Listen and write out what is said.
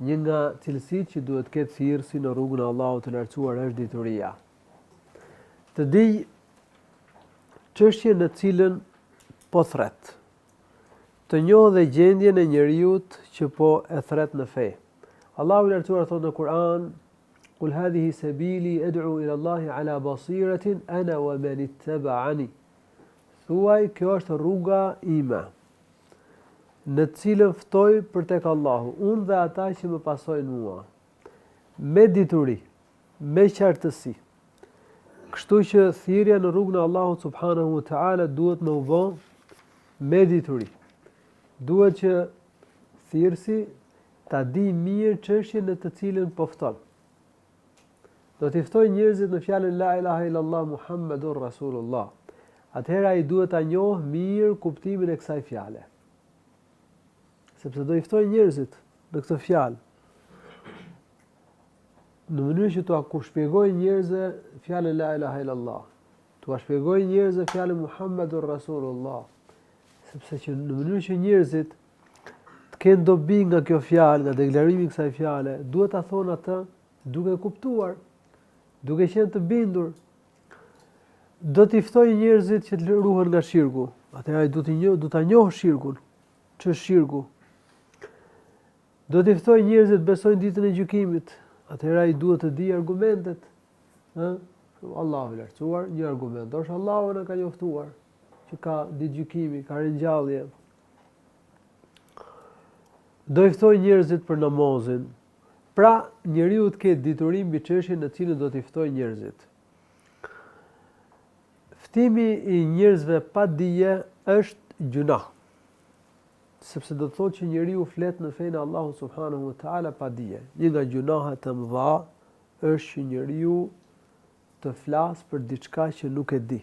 Një nga cilësitë që duhet të ketë thirrsi në rrugën e Allahut të lartësuar është dituria. Të di çështjen në cilën po thret. Të njohë dhe gjendjen e njeriut që po e thret në fe. Allahu i lartësuar thot në Kur'an: "Qul hadhihi sabili ad'u ila Allahi ala basiratin ana wa man ittaba'ani." Thuaj, kjo është rruga ime, në të cilën ftoj për tek Allahu, unë dhe ata që më pasojnë mua, me dituri, me qartësi. Kështu që thirrja në rrugën e Allahut subhanahu wa ta'ala duhet me u bë me dituri. Duhet që thirrsi ta di mirë çështjen në të cilën po fton. Do t'i ftoj njerëzit në fjalën la ilaha illallah Muhammedur Rasulullah. Atëherë ai duhet ta njohë mirë kuptimin e kësaj fjale. Sepse do i ftoj njerëzit në këtë fjalë. Në mënyrë që t'u shpjegoj njerëzve fjalën la ilaha illallah. T'u shpjegoj njerëzve fjalën Muhammedur Rasulullah. Sepse që në mënyrë që njerëzit të kenë dobi nga kjo fjalë, nga deklarimi i kësaj fjale, duhet ta thonë atë duke kuptuar, duke qenë të bindur. Do t'i ftoj njerëzit që të ruhen nga shirku. Atëherë ai do ta njohë shirkun. Ç'është shirku? Do t'i ftoj njerëzit të besojnë ditën e gjykimit. Atëherë ai duhet të di argumentet. Allahu i lartësuar, një argument është Allahu na ka njoftuar që ka ditë gjykimi, ka ringjallje. Do i ftoj njerëzit për namazin. Pra, njeriu të ketë dituri mbi çështjen në cilën do t'i ftoj njerëzit. Ftimi i njerëzve pa dije është gjunah. Sepse do të thotë që njeriu flet në fenë e Allahut subhanahu wa ta'ala pa dije. Një nga gjunahet të mëdha është që njeriu të flas për diçka që nuk e di.